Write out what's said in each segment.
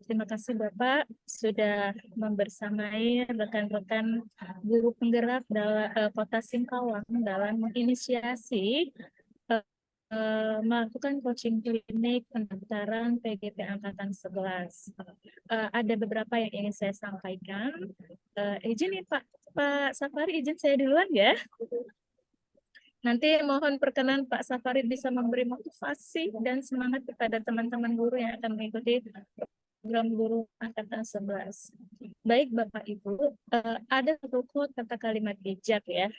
Terima kasih Bapak sudah membersamai rekan-rekan guru penggerak dalam Kota Singkawang dalam menginisiasi melakukan coaching klinik pendaftaran PGP Angkatan 11. Ada beberapa yang ingin saya sampaikan. Izin nih Pak Safari, izin saya duluan ya. Nanti mohon perkenan Pak Safari bisa memberi motivasi dan semangat kepada teman-teman guru yang akan mengikuti program guru angkatan 11. Baik Bapak Ibu, ada satu quote kata kalimat bijak ya,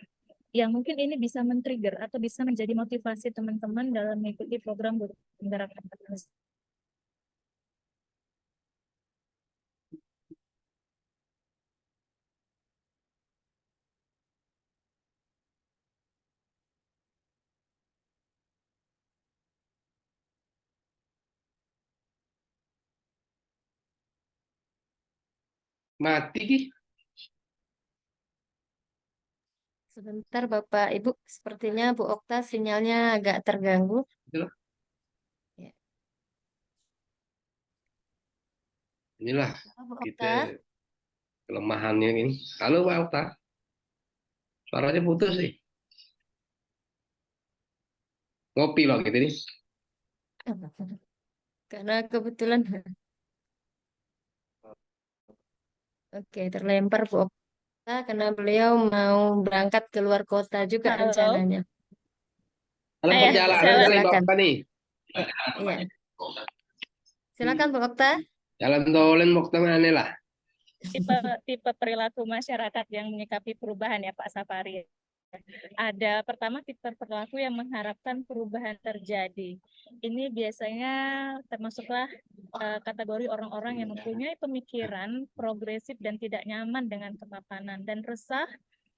yang mungkin ini bisa men-trigger atau bisa menjadi motivasi teman-teman dalam mengikuti program guru penggerak angkatan 11. Mati ki. Sebentar Bapak Ibu, sepertinya Bu Okta sinyalnya agak terganggu. Itulah. Ya. Inilah Bu kita Okta, kelemahannya ini. Halo Pak Okta, suaranya putus sih. Ngopi Pak gitu nih. karena kebetulan oke terlempar Bu Okta karena beliau mau berangkat ke luar kota juga Halo, rencananya. Dalam ayah, perjalanan saya kali Pak Silakan. Okta nih. Iya, silakan Bu Okta. Jalan tolen mau kemana lah. tipe perilaku masyarakat yang menyikapi perubahan ya Pak Safari. Ada pertama tipe perilaku yang mengharapkan perubahan terjadi. Ini biasanya termasuklah kategori orang-orang yang mempunyai pemikiran progresif dan tidak nyaman dengan kepapanan dan resah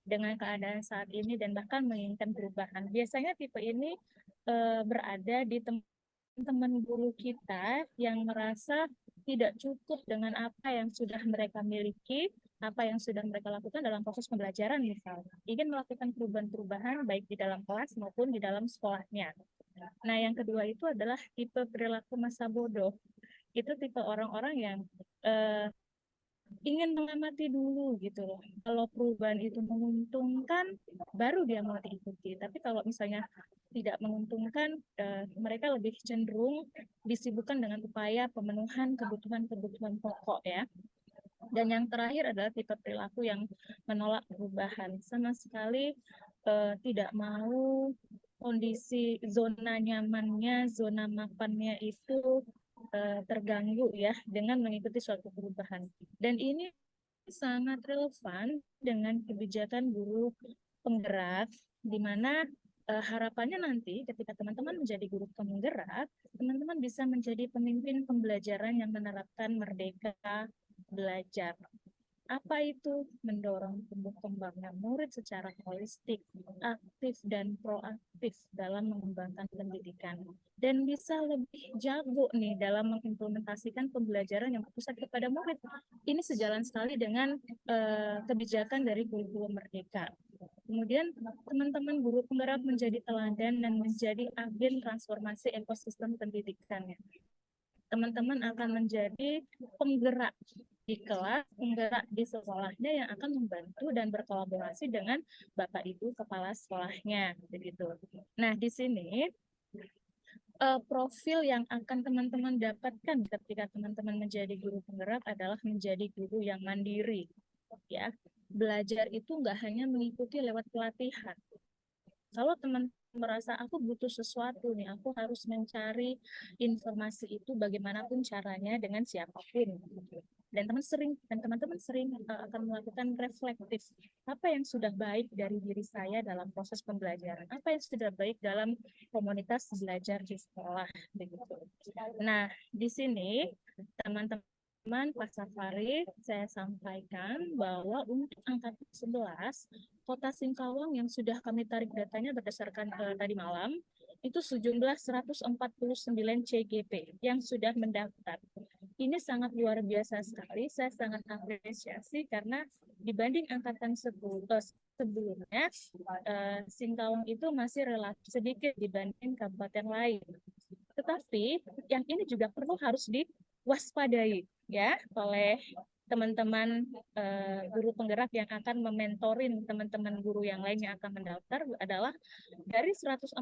dengan keadaan saat ini dan bahkan menginginkan perubahan. Biasanya tipe ini berada di teman guru kita yang merasa tidak cukup dengan apa yang sudah mereka miliki, apa yang sudah mereka lakukan dalam proses pembelajaran misalnya. Ingin melakukan perubahan-perubahan baik di dalam kelas maupun di dalam sekolahnya. Nah, yang kedua itu adalah tipe perilaku masa bodoh. Itu tipe orang-orang yang ingin mengamati dulu gitu loh. Kalau perubahan itu menguntungkan, baru dia mau diikuti. Tapi kalau misalnya tidak menguntungkan, mereka lebih cenderung disibukkan dengan upaya pemenuhan kebutuhan-kebutuhan pokok ya. Dan yang terakhir adalah tipe perilaku yang menolak perubahan. Sama sekali tidak mau kondisi zona nyamannya, zona mapannya itu terganggu ya dengan mengikuti suatu perubahan. Dan ini sangat relevan dengan kebijakan guru penggerak, di mana harapannya nanti ketika teman-teman menjadi guru penggerak, teman-teman bisa menjadi pemimpin pembelajaran yang menerapkan merdeka belajar. Apa itu? Mendorong tumbuh kembangnya murid secara holistik, aktif dan proaktif dalam mengembangkan pendidikan. Dan bisa lebih jago nih dalam mengimplementasikan pembelajaran yang berpusat kepada murid. Ini sejalan sekali dengan kebijakan dari kurikulum merdeka. Kemudian teman-teman guru penggerak menjadi teladan dan menjadi agen transformasi ekosistem pendidikannya. Teman-teman akan menjadi penggerak di kelas, penggerak di sekolahnya yang akan membantu dan berkolaborasi dengan Bapak Ibu kepala sekolahnya, begitu. Nah, di sini profil yang akan teman-teman dapatkan ketika teman-teman menjadi guru penggerak adalah menjadi guru yang mandiri, ya. Belajar itu nggak hanya mengikuti lewat pelatihan. Kalau teman merasa aku butuh sesuatu nih, aku harus mencari informasi itu bagaimanapun caranya dengan siapapun. Dan teman-teman sering akan melakukan reflektif. Apa yang sudah baik dari diri saya dalam proses pembelajaran? Apa yang sudah baik dalam komunitas belajar di sekolah? Begitu. Nah, di sini teman-teman Pak Safari, saya sampaikan bahwa untuk angkatan 11, Kota Singkawang yang sudah kami tarik datanya berdasarkan tadi malam, itu sejumlah 149 CGP yang sudah mendaftar. Ini sangat luar biasa sekali, saya sangat apresiasi karena dibanding angkatan sebelumnya, Singkawang itu masih relatif sedikit dibanding kabupaten lain. Tetapi yang ini juga perlu harus diwaspadai. ya oleh teman-teman guru penggerak yang akan mementorin teman-teman guru yang lain yang akan mendaftar adalah dari 149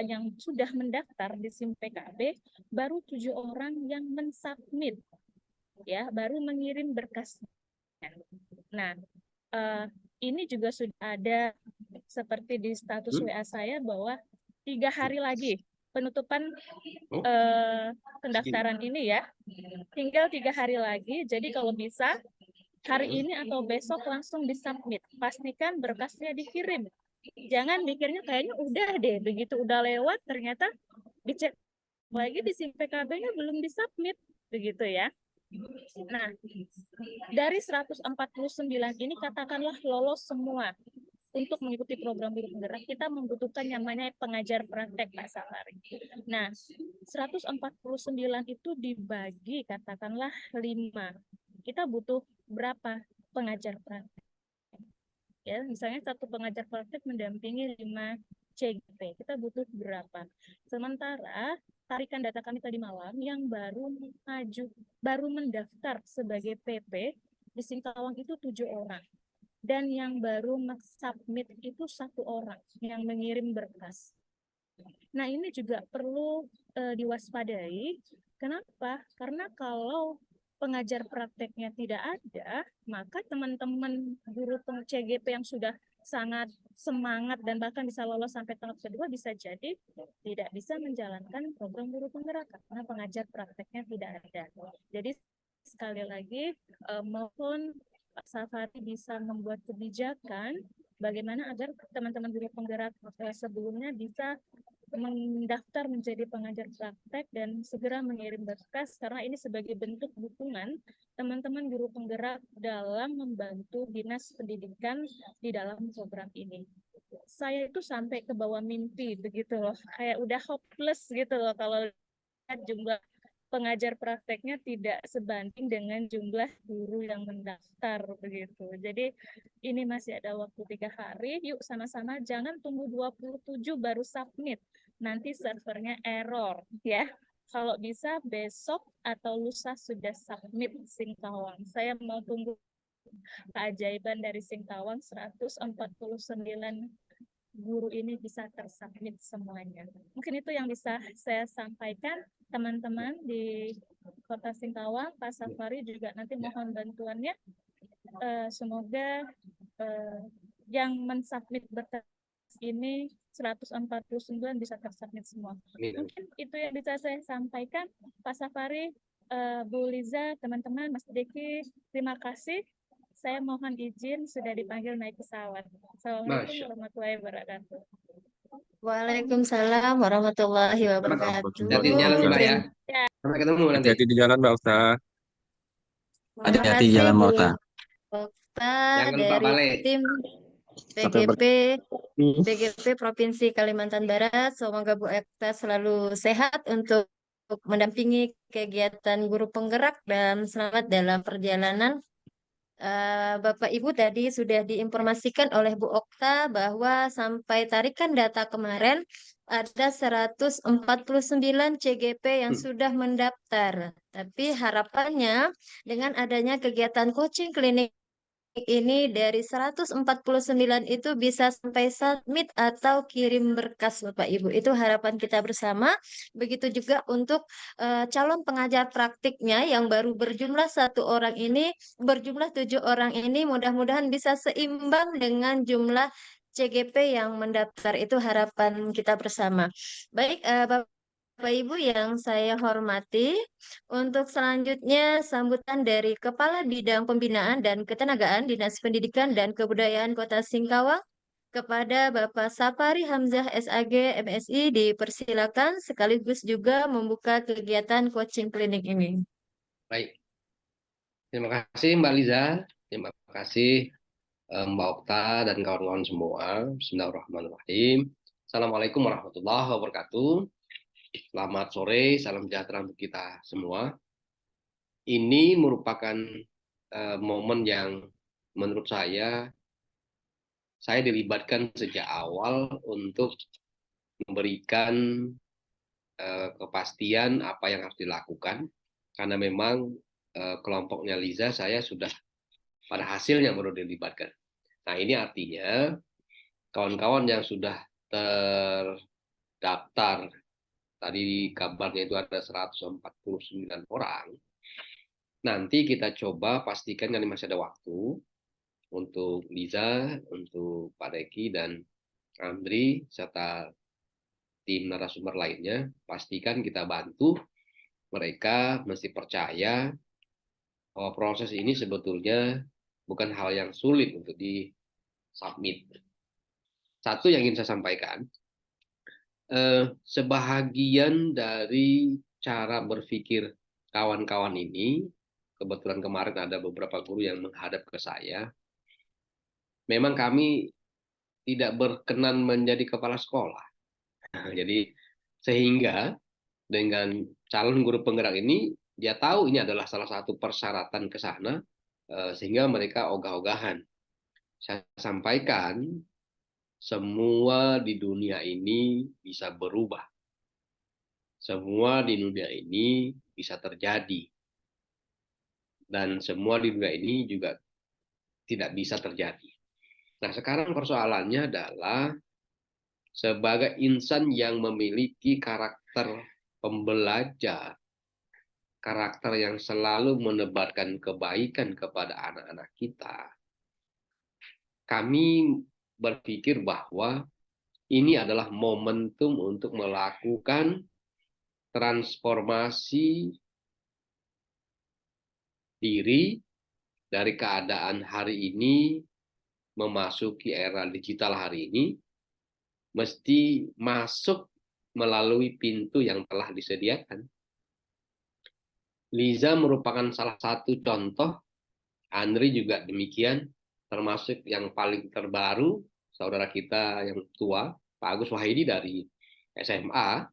yang sudah mendaftar di SIM PKB, baru 7 orang yang mensubmit, ya, baru mengirim berkas. Nah, ini juga sudah ada seperti di status WA saya bahwa 3 hari lagi penutupan pendaftaran ini ya, tinggal 3 hari lagi. Jadi kalau bisa hari ini atau besok langsung disubmit, pastikan berkasnya dikirim. Jangan mikirnya kayaknya udah deh, begitu udah lewat ternyata dicek lagi di SIM PKB-nya belum disubmit, begitu ya. Nah, dari 149 ini katakanlah lolos semua untuk mengikuti program guru penggerak, kita membutuhkan yang namanya pengajar praktek, Pak Safari. Nah, 149 itu dibagi katakanlah 5. Kita butuh berapa pengajar praktek? Ya, misalnya satu pengajar praktek mendampingi 5 CGP. Kita butuh berapa? Sementara tarikan data kami tadi malam yang baru mendaftar sebagai PP di Singkawang itu 7 orang. Dan yang baru submit itu 1 orang yang mengirim berkas. Nah, ini juga perlu diwaspadai. Kenapa? Karena kalau pengajar prakteknya tidak ada, maka teman-teman guru CGP yang sudah sangat semangat dan bahkan bisa lolos sampai tahap kedua bisa jadi tidak bisa menjalankan program guru penggerak karena pengajar prakteknya tidak ada. Jadi sekali lagi mohon Pak Safari bisa membuat kebijakan bagaimana agar teman-teman guru penggerak sebelumnya bisa mendaftar menjadi pengajar praktek dan segera mengirim berkas karena ini sebagai bentuk dukungan teman-teman guru penggerak dalam membantu dinas pendidikan di dalam program ini. Saya itu sampai ke bawah mimpi begitu loh, kayak udah hopeless gitu loh kalau lihat jumlah pengajar prakteknya tidak sebanding dengan jumlah guru yang mendaftar begitu. Jadi ini masih ada waktu 3 hari, yuk sama-sama jangan tunggu 27 baru submit. Nanti servernya error ya. Kalau bisa besok atau lusa sudah submit Singkawang. Saya mau tunggu keajaiban dari Singkawang 149 guru ini bisa tersubmit semuanya. Mungkin itu yang bisa saya sampaikan teman-teman di Kota Singkawang. Pak Safari juga nanti mohon bantuannya. Semoga yang mensubmit berkas ini 149 bisa tersubmit semua. Mungkin itu yang bisa saya sampaikan. Pak Safari, Bu Liza, teman-teman, Mas Deki, terima kasih. Saya mohon izin sudah dipanggil naik pesawat. Assalamualaikum warahmatullahi wabarakatuh. Waalaikumsalam warahmatullahi wabarakatuh. Hati-hati di jalan Mbak ya. Sampai ketemu nanti. Hati-hati di jalan Mbak Okta. Hati-hati di jalan Mbak Okta. Jangan lupa Dari balik. tim BGP Provinsi Kalimantan Barat, semoga Bu Okta selalu sehat untuk mendampingi kegiatan guru penggerak dan selamat dalam perjalanan. Bapak Ibu tadi sudah diinformasikan oleh Bu Okta bahwa sampai tarikan data kemarin ada 149 CGP yang sudah mendaftar. Tapi harapannya dengan adanya kegiatan coaching klinik ini dari 149 itu bisa sampai submit atau kirim berkas Bapak Ibu. Itu harapan kita bersama. Begitu juga untuk calon pengajar praktiknya yang baru berjumlah 1 orang ini, berjumlah 7 orang ini mudah-mudahan bisa seimbang dengan jumlah CGP yang mendaftar. Itu harapan kita bersama. Baik, Bapak Ibu yang saya hormati, untuk selanjutnya sambutan dari Kepala Bidang Pembinaan dan Ketenagaan Dinas Pendidikan dan Kebudayaan Kota Singkawang kepada Bapak Safari Hamzah SAG MSI dipersilakan sekaligus juga membuka kegiatan coaching klinik ini. Baik. Terima kasih Mbak Liza. Terima kasih Mbak Okta dan kawan-kawan semua. Bismillahirrahmanirrahim. Assalamualaikum warahmatullahi wabarakatuh. Selamat sore, salam sejahtera untuk kita semua. Ini merupakan momen yang menurut saya dilibatkan sejak awal untuk memberikan kepastian apa yang harus dilakukan, karena memang kelompoknya Liza, saya sudah pada hasilnya baru dilibatkan. Nah, ini artinya kawan-kawan yang sudah terdaftar, tadi kabarnya itu ada 149 orang, nanti kita coba pastikan, kan masih ada waktu, untuk Liza, untuk Pak Deki, dan Andri, serta tim narasumber lainnya, pastikan kita bantu mereka mesti percaya bahwa proses ini sebetulnya bukan hal yang sulit untuk di-submit. Satu yang ingin saya sampaikan, sebahagian dari cara berpikir kawan-kawan ini, kebetulan kemarin ada beberapa guru yang menghadap ke saya, memang kami tidak berkenan menjadi kepala sekolah. Jadi sehingga dengan calon guru penggerak ini, dia tahu ini adalah salah satu persyaratan ke sana, sehingga mereka ogah-ogahan. Saya sampaikan, semua di dunia ini bisa berubah. Semua di dunia ini bisa terjadi. Dan semua di dunia ini juga tidak bisa terjadi. Nah, sekarang persoalannya adalah sebagai insan yang memiliki karakter pembelajar, karakter yang selalu menebarkan kebaikan kepada anak-anak kita, kami berpikir bahwa ini adalah momentum untuk melakukan transformasi diri dari keadaan hari ini memasuki era digital hari ini, mesti masuk melalui pintu yang telah disediakan. Liza merupakan salah satu contoh, Andri juga demikian, termasuk yang paling terbaru, saudara kita yang tua, Pak Agus Wahidi dari SMA,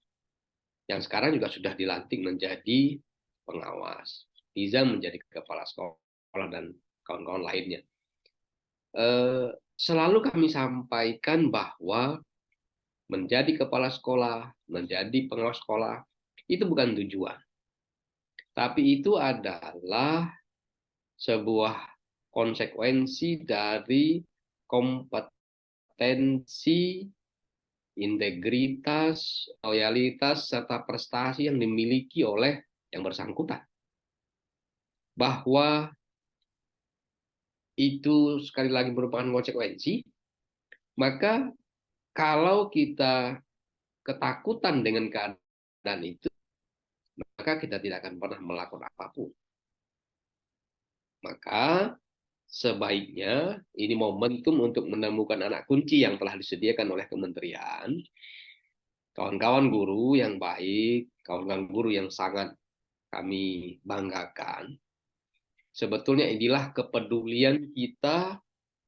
yang sekarang juga sudah dilantik menjadi pengawas. Liza menjadi kepala sekolah dan kawan-kawan lainnya. Selalu kami sampaikan bahwa menjadi kepala sekolah, menjadi pengawas sekolah, itu bukan tujuan. Tapi itu adalah sebuah konsekuensi dari kompetensi, integritas, loyalitas, serta prestasi yang dimiliki oleh yang bersangkutan. Bahwa itu sekali lagi merupakan konsekuensi, maka kalau kita ketakutan dengan keadaan itu, maka kita tidak akan pernah melakukan apapun. Maka sebaiknya ini momentum untuk menemukan anak kunci yang telah disediakan oleh kementerian, kawan-kawan guru yang baik, kawan-kawan guru yang sangat kami banggakan. Sebetulnya inilah kepedulian kita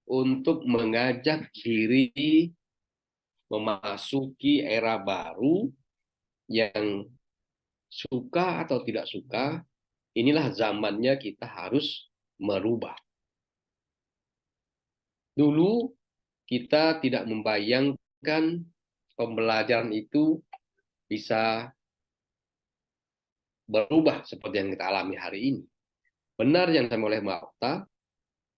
untuk mengajak diri memasuki era baru yang suka atau tidak suka, inilah zamannya kita harus merubah. Dulu kita tidak membayangkan pembelajaran itu bisa berubah seperti yang kita alami hari ini. Benar yang disampaikan oleh Mbak Okta,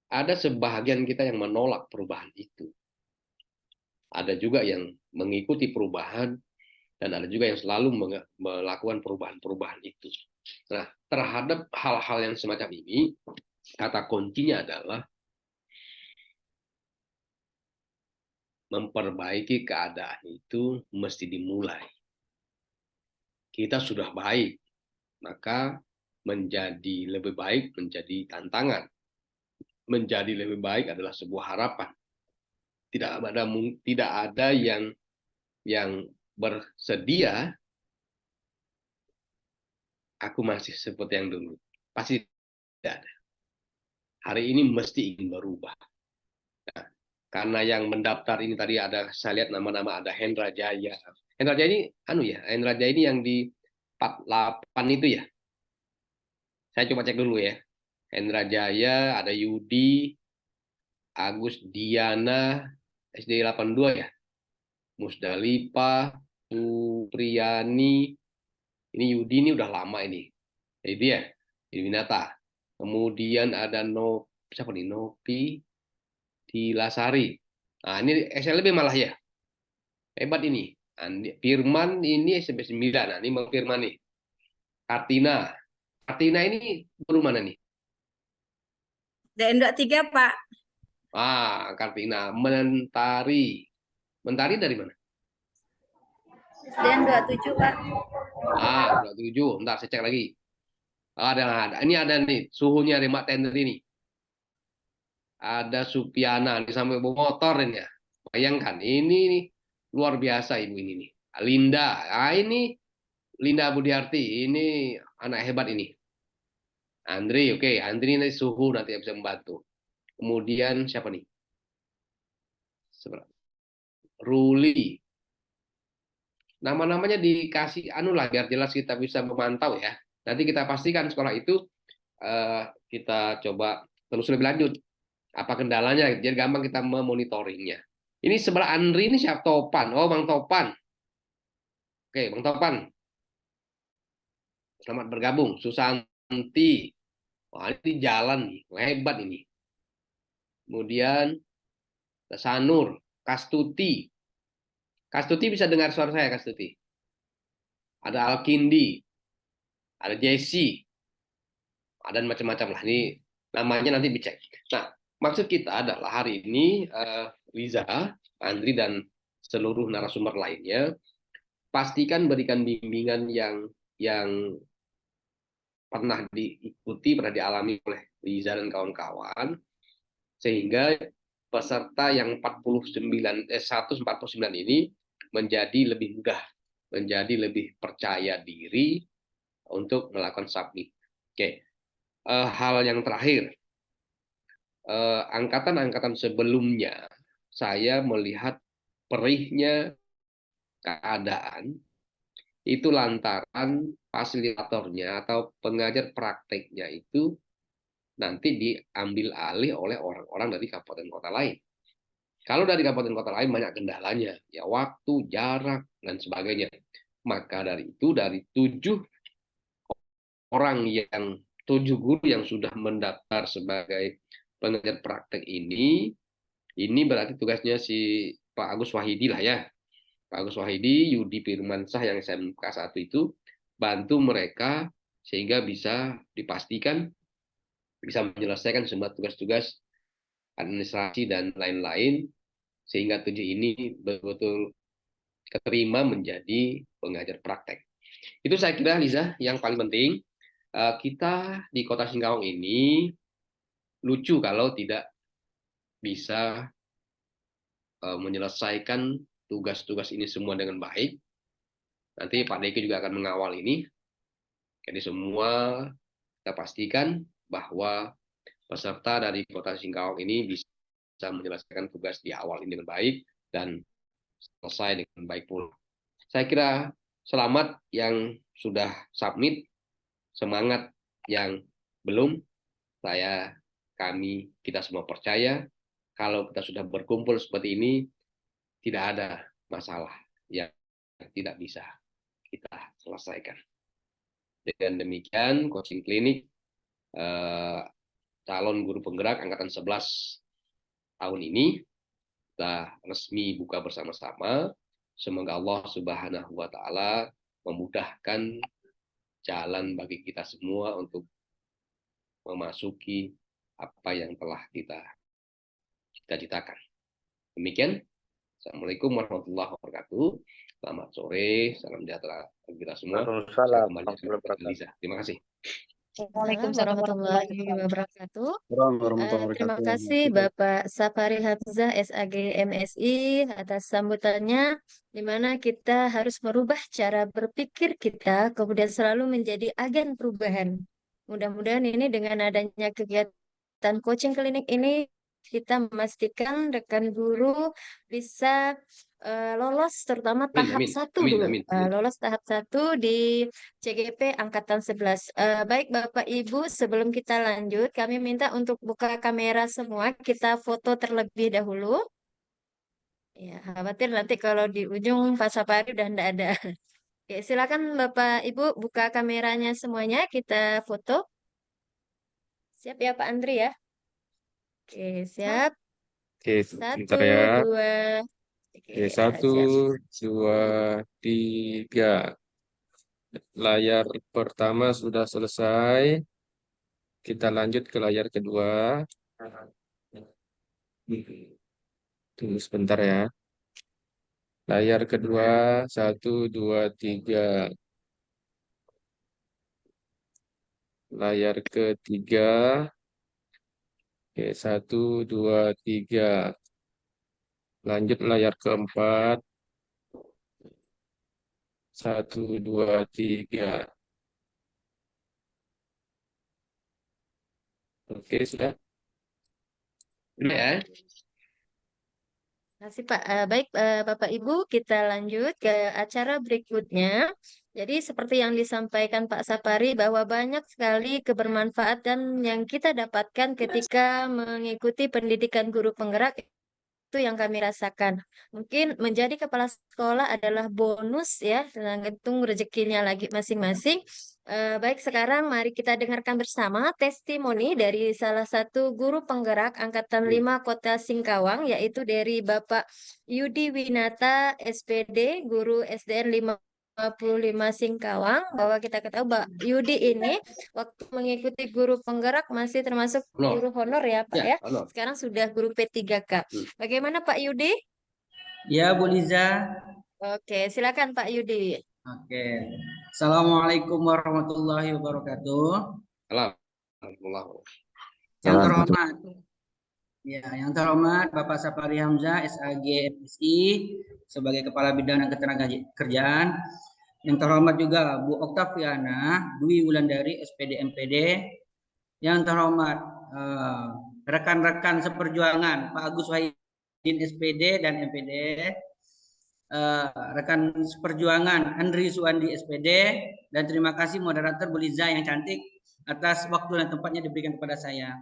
ada sebahagian kita yang menolak perubahan itu. Ada juga yang mengikuti perubahan, dan ada juga yang selalu melakukan perubahan-perubahan itu. Nah, terhadap hal-hal yang semacam ini, kata kuncinya adalah memperbaiki keadaan itu mesti dimulai. Kita sudah baik, maka menjadi lebih baik menjadi tantangan. Menjadi lebih baik adalah sebuah harapan. Tidak ada yang bersedia aku masih seperti yang dulu. Pasti tidak ada. Hari ini mesti ingin berubah. Nah, karena yang mendaftar ini tadi ada, saya lihat nama-nama, ada Hendra Jaya. Hendra Jaya ini Hendra Jaya ini yang di 48 itu ya. Saya coba cek dulu ya. Hendra Jaya, ada Yudi, Agus Diana, SD 82 ya. Musdalipa, Supriyani, ini Yudi ini udah lama ini. Jadi ya, Winata. Kemudian ada siapa nih? Nopi Dilasari. Nah, ini SLB malah ya. Hebat ini. Firman ini SMP 9. Nah, ini Bang Firman nih. Kartina. Kartina ini guru mana nih? DN23, Pak. Kartina. Mentari. Mentari dari mana? DN27, Pak. 27. Bentar, saya cek lagi. Ada. Ini ada nih, suhunya remote tender ini. Ada Supiana, nih sampai bawa motor ini ya. Bayangkan, ini nih, luar biasa ibu ini nih. Linda, ini Linda Budiarti, ini anak hebat ini. Andri, oke. Andri ini suhu nanti bisa membantu. Kemudian siapa nih? Ruli. Nama-namanya dikasih anu lah biar jelas kita bisa memantau ya. Nanti kita pastikan sekolah itu kita coba terus lebih lanjut. Apa kendalanya? Jadi gampang kita memonitoringnya. Ini sebelah Andri ini siapa? Topan. Oh, Bang Topan. Oke, Bang Topan. Selamat bergabung. Susanti. Wah, ini jalan nih. Hebat ini. Kemudian Sanur, Kastuti. Kastuti bisa dengar suara saya, Kastuti. Ada Alkindi, ada Jesse, ada macam-macam lah. Ini namanya nanti dicek. Nah, maksud kita adalah hari ini Liza, Andri, dan seluruh narasumber lainnya, pastikan berikan bimbingan yang pernah diikuti, pernah dialami oleh Liza dan kawan-kawan, sehingga peserta yang 149 ini menjadi lebih mudah, menjadi lebih percaya diri untuk melakukan submit. Oke, hal yang terakhir, angkatan-angkatan sebelumnya saya melihat perihnya keadaan itu lantaran fasilitatornya atau pengajar prakteknya itu nanti diambil alih oleh orang-orang dari kabupaten kota lain. Kalau dari kabupaten kota lain banyak kendalanya, ya waktu, jarak, dan sebagainya. Maka dari itu, dari 7 guru yang sudah mendaftar sebagai pengajar praktek ini berarti tugasnya si Pak Agus Wahidi lah ya. Pak Agus Wahidi, Yudi Firmansyah yang SMK 1 itu, bantu mereka sehingga bisa dipastikan bisa menyelesaikan semua tugas-tugas administrasi dan lain-lain, sehingga 7 ini betul-betul keterima menjadi pengajar praktek. Itu saya kira, Liza, yang paling penting. Kita di Kota Singkawang ini lucu kalau tidak bisa menyelesaikan tugas-tugas ini semua dengan baik. Nanti Pak Deki juga akan mengawal ini. Jadi semua kita pastikan bahwa peserta dari Kota Singkawang ini bisa menyelesaikan tugas di awal ini dengan baik dan selesai dengan baik pula. Saya kira selamat yang sudah submit, semangat yang belum. Kita semua percaya kalau kita sudah berkumpul seperti ini, tidak ada masalah yang tidak bisa kita selesaikan. Dengan demikian, coaching klinik calon guru penggerak angkatan 11 tahun ini kita resmi buka bersama-sama. Semoga Allah Subhanahu wa Ta'ala memudahkan jalan bagi kita semua untuk memasuki apa yang telah kita cita-citakan. Demikian. Assalamualaikum warahmatullahi wabarakatuh. Selamat sore, salam sejahtera bagi kita semua. Terima kasih. Waalaikumsalam warahmatullahi wabarakatuh. Warahmatullahi Terima wabarakatuh. kasih Bapak Sapari Hamzah SAG MSI atas sambutannya, di mana kita harus merubah cara berpikir kita, kemudian selalu menjadi agen perubahan. Mudah-mudahan ini dengan adanya kegiatan coaching klinik ini, kita memastikan rekan guru bisa lolos terutama tahap 1 dulu. Lolos tahap 1 di CGP Angkatan 11. Baik Bapak Ibu, sebelum kita lanjut, kami minta untuk buka kamera semua, kita foto terlebih dahulu. Ya, khawatir nanti kalau di ujung Pak Sapari udah enggak ada. Oke, silakan Bapak Ibu buka kameranya semuanya, kita foto. Siap ya Pak Andri ya? Oke, siap. Oke, Satu, sebentar ya. dua. Oke, Oke, 1, siap. 2, 3. Layar pertama sudah selesai. Kita lanjut ke layar kedua. Tunggu sebentar ya. Layar kedua, 1, 2, 3. Layar ketiga. Oke, 1, 2, 3. Lanjut layar keempat. 1, 2, 3. Oke, sudah. Ya. Terima kasih Pak. Baik Bapak Ibu, kita lanjut ke acara berikutnya. Jadi seperti yang disampaikan Pak Sapari bahwa banyak sekali kebermanfaatan yang kita dapatkan ketika mengikuti pendidikan guru penggerak itu yang kami rasakan. Mungkin menjadi kepala sekolah adalah bonus ya, tergantung rezekinya lagi masing-masing. Baik, sekarang mari kita dengarkan bersama testimoni dari salah satu guru penggerak Angkatan 5 Kota Singkawang, yaitu dari Bapak Yudi Winata, SPD, Guru SDN 55 Singkawang, bahwa kita ketahui Pak Yudi ini waktu mengikuti guru penggerak masih termasuk Honor. guru honor ya Pak Ya, ya. honor. Sekarang sudah guru P3K. Bagaimana Pak Yudi? Ya, Bu Liza. Oke, silakan Pak Yudi. Oke. Assalamualaikum warahmatullahi wabarakatuh. Alhamdulillah. Yang terhormat, yang terhormat Bapak Sapari Hamzah, SAG FSI sebagai Kepala Bidang Ketenagakerjaan. Yang terhormat juga Bu Oktaviana Dwi Wulandari, SPD MPD. Yang terhormat rekan-rekan seperjuangan Pak Agus Wahidin SPD dan MPD. Rekan seperjuangan Andri Suwandi SPD, dan terima kasih moderator Bu Liza yang cantik atas waktu dan tempatnya diberikan kepada saya.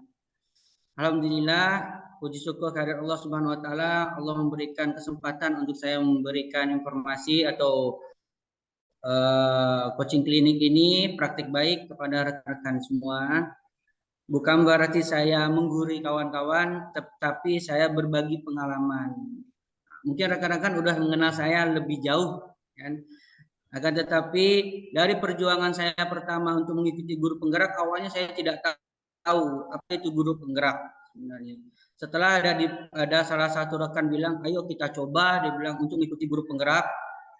Alhamdulillah, puji syukur kehadirat Allah Subhanahu wa taala, Allah memberikan kesempatan untuk saya memberikan informasi atau coaching klinik ini praktik baik kepada rekan-rekan semua. Bukan berarti saya menggurui kawan-kawan, tetapi saya berbagi pengalaman. Mungkin rekan-rekan udah mengenal saya lebih jauh, kan? Akan tetapi dari perjuangan saya pertama untuk mengikuti guru penggerak, awalnya saya tidak tahu apa itu guru penggerak sebenarnya. Setelah ada salah satu rekan bilang, ayo kita coba, dia bilang untuk mengikuti guru penggerak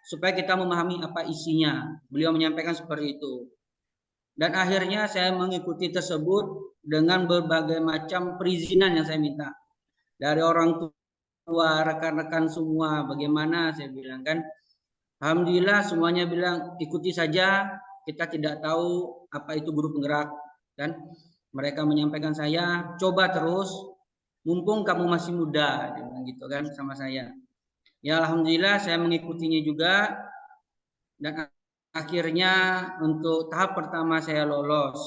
supaya kita memahami apa isinya. Beliau menyampaikan seperti itu. Dan akhirnya saya mengikuti tersebut dengan berbagai macam perizinan yang saya minta dari orang tua, rekan-rekan semua. Bagaimana saya bilang, kan? Alhamdulillah semuanya bilang ikuti saja, kita tidak tahu apa itu guru penggerak, dan mereka menyampaikan saya coba terus, mumpung kamu masih muda, gitu kan sama saya. Ya alhamdulillah saya mengikutinya juga, dan akhirnya untuk tahap pertama saya lolos.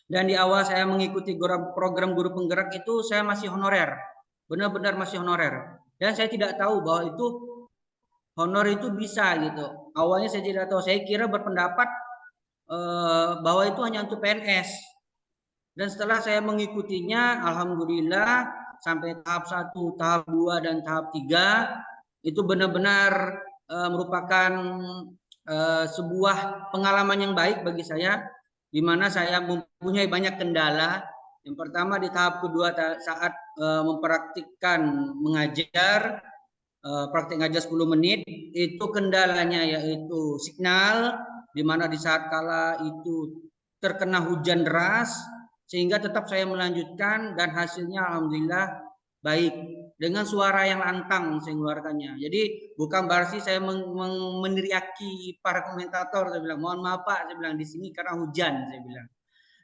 Dan di awal saya mengikuti program guru penggerak itu saya masih honorer, benar-benar masih honorer, dan saya tidak tahu bahwa itu honor itu bisa gitu. Awalnya saya tidak tahu, saya kira berpendapat bahwa itu hanya untuk PNS. Dan setelah saya mengikutinya, alhamdulillah sampai tahap 1, tahap 2 dan tahap 3 itu benar-benar merupakan sebuah pengalaman yang baik bagi saya, di mana saya mempunyai banyak kendala. Yang pertama di tahap kedua saat mempraktikkan mengajar, praktik ngajar 10 menit, itu kendalanya yaitu signal, di mana di saat kala itu terkena hujan deras, sehingga tetap saya melanjutkan dan hasilnya alhamdulillah baik, dengan suara yang lantang saya mengeluarkannya. Jadi bukan berarti saya meneriaki para komentator, saya bilang mohon maaf Pak, saya bilang di sini karena hujan, saya bilang.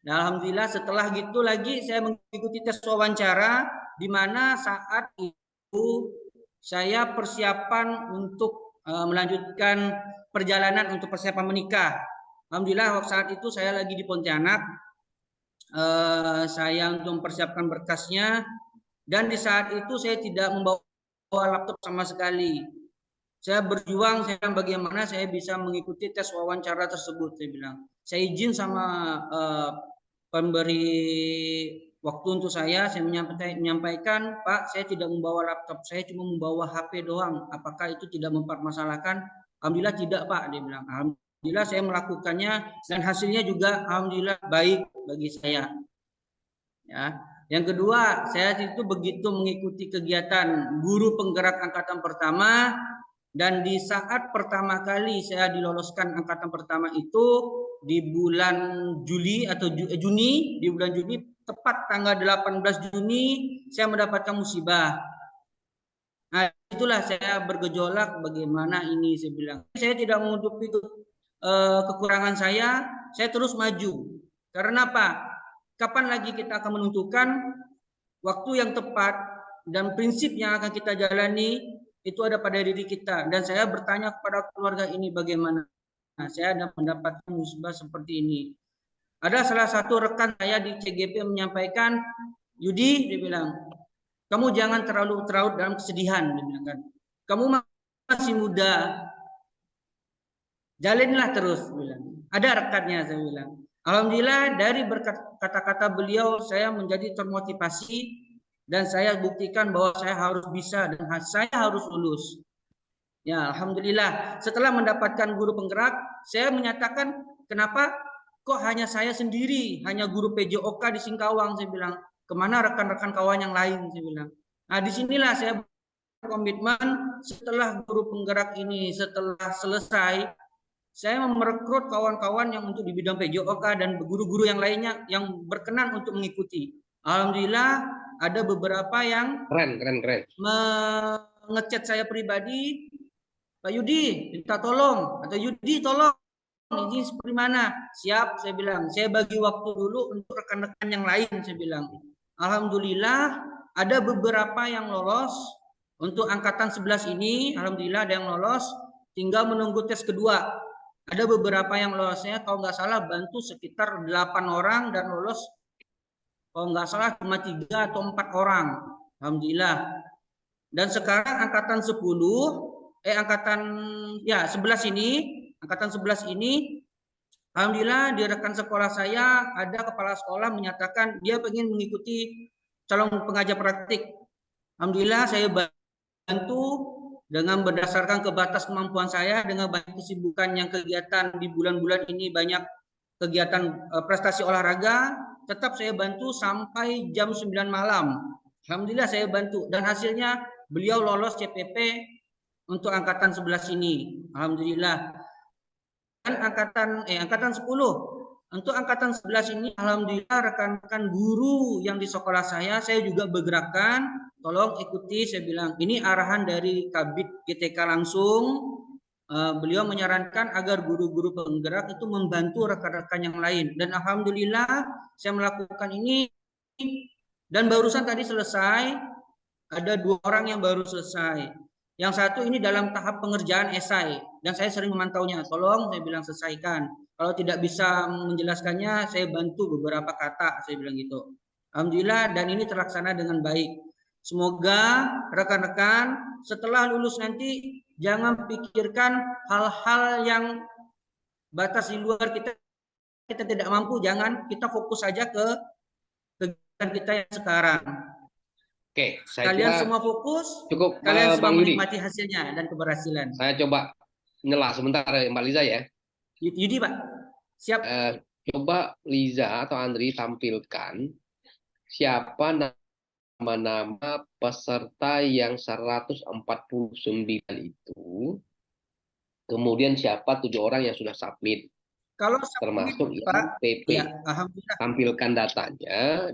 Nah alhamdulillah setelah gitu lagi saya mengikuti tes wawancara, di mana saat itu saya persiapan untuk melanjutkan perjalanan untuk persiapan menikah. Alhamdulillah saat itu saya lagi di Pontianak, saya untuk mempersiapkan berkasnya, dan di saat itu saya tidak membawa laptop sama sekali. Saya berjuang, saya bagaimana saya bisa mengikuti tes wawancara tersebut. Saya bilang, saya izin sama pemberi waktu untuk saya menyampaikan, Pak, saya tidak membawa laptop, saya cuma membawa HP doang. Apakah itu tidak mempermasalahkan? Alhamdulillah tidak, Pak, dia bilang. Alhamdulillah saya melakukannya dan hasilnya juga alhamdulillah baik bagi saya. Ya. Yang kedua, saya itu begitu mengikuti kegiatan guru penggerak angkatan pertama, dan di saat pertama kali saya diloloskan angkatan pertama itu di bulan Juli atau Juni, di bulan Juni tepat tanggal 18 Juni saya mendapatkan musibah. Nah, itulah saya bergejolak bagaimana ini, saya bilang. Saya tidak menutupi kekurangan saya terus maju. Karena apa? Kapan lagi kita akan menentukan waktu yang tepat dan prinsip yang akan kita jalani itu ada pada diri kita. Dan saya bertanya kepada keluarga ini bagaimana. Nah, saya ada mendapatkan musibah seperti ini. Ada salah satu rekan saya di CGP menyampaikan, Yudi, dia bilang, kamu jangan terlalu dalam kesedihan, dia bilang kan. Kamu masih muda, jalinlah terus, bilang. Ada rekannya, saya bilang. Alhamdulillah dari berkat kata-kata beliau saya menjadi termotivasi dan saya buktikan bahwa saya harus bisa dan saya harus lulus. Ya, alhamdulillah. Setelah mendapatkan guru penggerak, saya menyatakan kenapa kok hanya saya sendiri, hanya guru PJOK di Singkawang, saya bilang. Kemana rekan-rekan kawan yang lain, saya bilang. Nah, disinilah saya berkomitmen setelah guru penggerak ini setelah selesai, saya merekrut kawan-kawan yang untuk di bidang PJOK dan guru-guru yang lainnya yang berkenan untuk mengikuti. Alhamdulillah ada beberapa yang Keren. ngechat saya pribadi, Pak Yudi minta tolong, atau Yudi tolong ini seperti mana? Siap, saya bilang. Saya bagi waktu dulu untuk rekan-rekan yang lain, saya bilang. Alhamdulillah ada beberapa yang lolos untuk angkatan 11 ini. Alhamdulillah ada yang lolos, tinggal menunggu tes kedua. Ada beberapa yang lolosnya kalau nggak salah bantu sekitar 8 orang dan lolos kalau nggak salah cuma 3 atau 4 orang. Alhamdulillah. Dan sekarang angkatan 11 ini alhamdulillah di rekan sekolah saya ada kepala sekolah menyatakan dia ingin mengikuti calon pengajar praktik. Alhamdulillah saya bantu dengan berdasarkan kebatas kemampuan saya, dengan banyak kesibukan yang kegiatan di bulan-bulan ini, banyak kegiatan prestasi olahraga, tetap saya bantu sampai jam 9 malam. Alhamdulillah saya bantu dan hasilnya beliau lolos CPP untuk angkatan 11 ini. Alhamdulillah. Dan angkatan 10. Untuk angkatan 11 ini alhamdulillah rekan-rekan guru yang di sekolah saya juga bergerakkan, tolong ikuti, saya bilang. Ini arahan dari Kabid GTK langsung. Beliau menyarankan agar guru-guru penggerak itu membantu rekan-rekan yang lain. Dan alhamdulillah saya melakukan ini dan barusan tadi selesai, ada 2 orang yang baru selesai. Yang satu ini dalam tahap pengerjaan esai dan saya sering memantaunya. Tolong, saya bilang, selesaikan. Kalau tidak bisa menjelaskannya, saya bantu beberapa kata, saya bilang gitu. Alhamdulillah dan ini terlaksana dengan baik. Semoga rekan-rekan setelah lulus nanti jangan pikirkan hal-hal yang batas di luar kita tidak mampu, jangan, kita fokus saja ke kegiatan kita yang sekarang. Oke, saya Kalian kira semua fokus, cukup, kalian semua Bang Yudi. menikmati hasilnya dan keberhasilan. Saya coba nyela sebentar Mbak Liza ya. Yudi, Pak. Siap. Coba Liza atau Andri tampilkan siapa nama-nama peserta yang 149 itu. Kemudian siapa 7 orang yang sudah submit. Kalau termasuk submit, yang Pak, PP. ya, alhamdulillah. Tampilkan datanya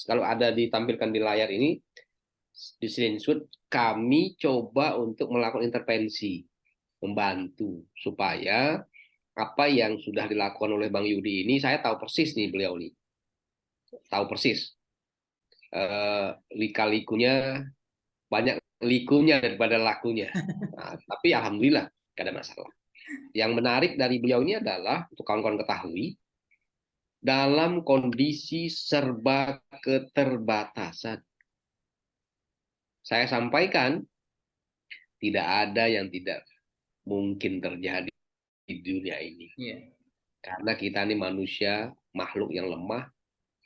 kalau ada ditampilkan di layar ini di screenshot, kami coba untuk melakukan intervensi, membantu supaya apa yang sudah dilakukan oleh Bang Yudi ini, saya tahu persis nih, beliau nih tahu persis lika-likunya, banyak likunya daripada lakunya. Nah, tapi alhamdulillah gak ada masalah. Yang menarik dari beliau ini adalah, untuk kawan-kawan ketahui, dalam kondisi serba keterbatasan. Saya sampaikan, tidak ada yang tidak mungkin terjadi di dunia ini. Yeah. Karena kita ini manusia, makhluk yang lemah,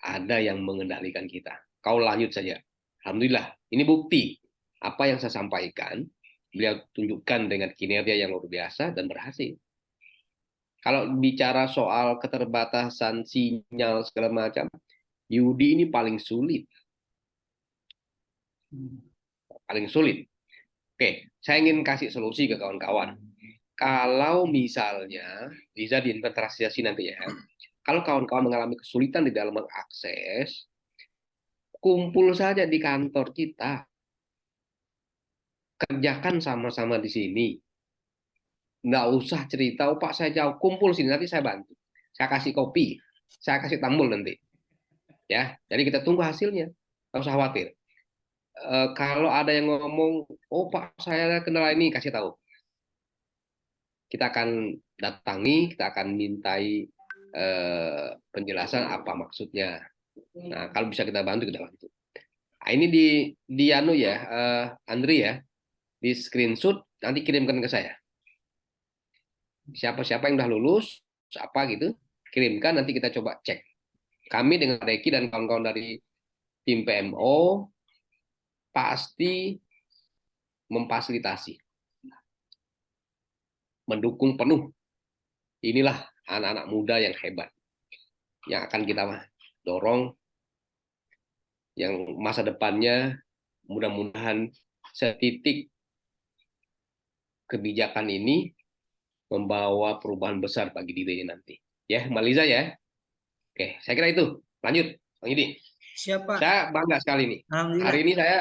ada yang mengendalikan kita. Kau lanjut saja. Alhamdulillah, ini bukti apa yang saya sampaikan. Beliau tunjukkan dengan kinerja yang luar biasa dan berhasil. Kalau bicara soal keterbatasan sinyal segala macam, Yudi ini paling sulit. Paling sulit. Oke, saya ingin kasih solusi ke kawan-kawan. Kalau misalnya, bisa diinventarisasi nanti ya. Kalau kawan-kawan mengalami kesulitan di dalam mengakses, kumpul saja di kantor kita. Kerjakan sama-sama di sini. Nggak usah cerita, oh Pak saya jauh, kumpul sini, nanti saya bantu. Saya kasih kopi, saya kasih tambul nanti. Ya, jadi kita tunggu hasilnya. Nggak usah khawatir. Kalau ada yang ngomong, oh Pak saya kendala ini, kasih tahu. Kita akan datangi, kita akan mintai penjelasan apa maksudnya. Nah, kalau bisa kita bantu, kita bantu. Nah, ini di anu ya, Andri ya, di screenshot nanti kirimkan ke saya. Siapa-siapa yang udah lulus, apa gitu, kirimkan, nanti kita coba cek. Kami dengan Reki dan kawan-kawan dari tim PMO pasti memfasilitasi, mendukung penuh. Inilah anak-anak muda yang hebat, yang akan kita dorong, yang masa depannya mudah-mudahan setitik kebijakan ini membawa perubahan besar bagi dirinya nanti. Ya, Mbak Liza ya. Oke, saya kira itu. Lanjut, Bang Yudi. Siapa? Saya bangga sekali nih. Alhamdulillah. Hari ini saya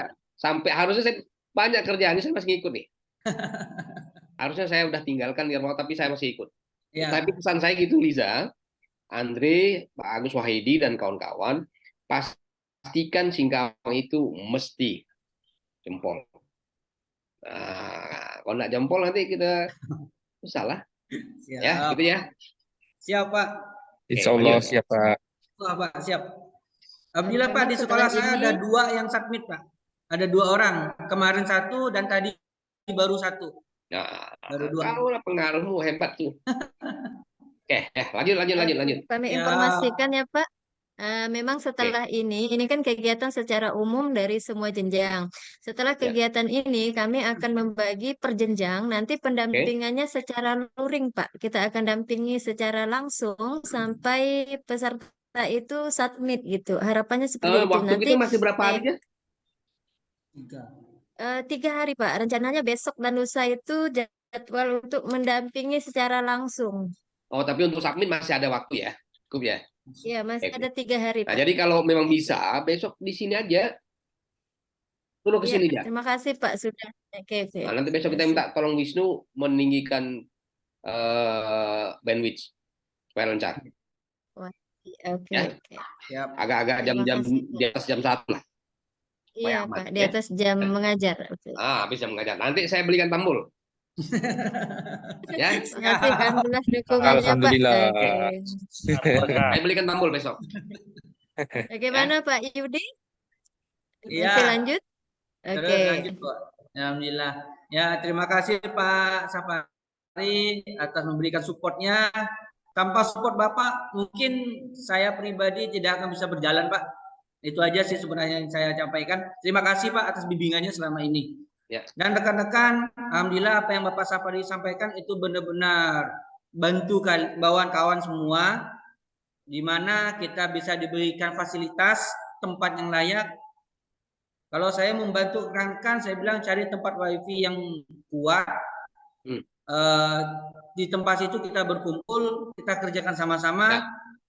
harusnya saya banyak kerjaan, ini saya masih ngikut nih. Harusnya saya udah tinggalkan di rumah, tapi saya masih ikut. Ya. Tapi pesan saya gitu, Liza, Andre, Pak Agus Wahidi, dan kawan-kawan, pastikan Singkawang itu mesti jempol. Nah, kalau nggak jempol nanti kita salah. Siap. Ya, gitu ya. Siap, Pak. Insya Allah lanjut. siap Pak. Wah, Pak, siap. Alhamdulillah, Pak, Memang di sekolah setelah saya ini- ada 2 yang submit, Pak. Ada 2 orang. Kemarin 1 dan tadi baru 1. Nah, Baru 2. kau lah pengaruhmu hebat tuh. Oke, lanjut. Kami Ya. informasikan ya Pak, memang setelah ini kan kegiatan secara umum dari semua jenjang. Setelah kegiatan ini kami akan membagi per jenjang, nanti pendampingannya secara luring Pak. Kita akan dampingi secara langsung sampai peserta itu submit gitu. Harapannya seperti itu. Waktu Nanti kita masih berapa hari ya? 3 hari Pak. Rencananya besok dan lusa itu jadwal untuk mendampingi secara langsung. Oh, tapi untuk submit masih ada waktu ya? Cukup ya? Iya, masih Oke. ada 3 hari Nah, Pak. jadi kalau memang bisa, besok di sini aja. Turun ke Iya, sini ya. terima kasih Pak sudah. Oke. Nah, nanti besok kita minta tolong Wisnu meninggikan bandwidth supaya lancar. Oke. Ya. Siap. Agak-agak Terima jam-jam kasih, Pak. di atas jam 1 lah. Iya aman, Pak, di ya. atas jam mengajar. Oke. Bisa mengajar. Nanti saya belikan tambul. Ya. Terima kasih Alhamdulillah dukungannya Pak. Alhamdulillah. Oke. Saya belikan tambul besok. Bagaimana Pak Yudi? Iya. Masih lanjut? Terus Oke. lanjut, Pak. Alhamdulillah. Ya, terima kasih Pak Safari atas memberikan supportnya. Tanpa support Bapak, mungkin saya pribadi tidak akan bisa berjalan, Pak. Itu aja sih sebenarnya yang saya sampaikan. Terima kasih Pak atas bimbingannya selama ini. Ya. Dan rekan-rekan, alhamdulillah apa yang Bapak Safari sampaikan itu benar-benar bantu bawaan kawan semua, di mana kita bisa diberikan fasilitas tempat yang layak. Kalau saya membantu rekan-rekan, saya bilang cari tempat wifi yang kuat. Di tempat itu kita berkumpul, kita kerjakan sama-sama,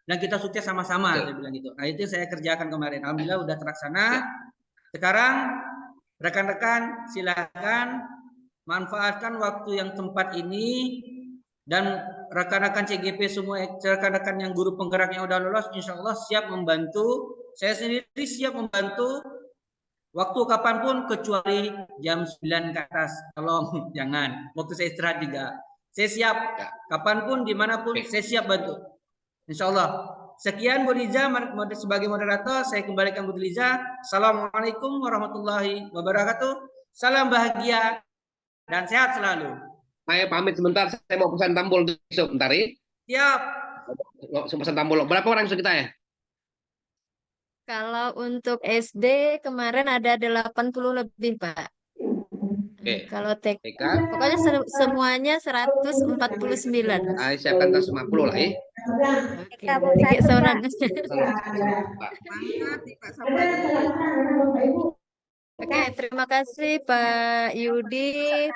dan kita sukses sama-sama. Saya bilang gitu. Nah, itu saya kerjakan kemarin. Alhamdulillah udah terlaksana. Sekarang rekan-rekan silakan manfaatkan waktu yang tempat ini, dan rekan-rekan CGP semua, rekan-rekan yang guru penggeraknya udah lolos, insya Allah siap membantu. Saya sendiri siap membantu waktu kapanpun kecuali jam 9 ke atas. Tolong jangan. Waktu saya istirahat juga. Saya siap kapanpun dimanapun saya siap bantu. Insya Allah. Sekian Bu Liza sebagai moderator. Saya kembalikan Bu Liza. Assalamualaikum warahmatullahi wabarakatuh. Salam bahagia dan sehat selalu. Saya pamit sebentar. Saya mau pesan tambol besok. Bentar ya. Siap. Pesan tambol. Berapa orang kita ya? Kalau untuk SD kemarin ada 80 lebih, Pak. Oke. Kalau TK, TK, pokoknya semuanya 149. siapkan tas 50 lah ya. Oke, TK seorang. Pak. Semangat nih Pak Sapardi. Oke, terima kasih Pak Yudi.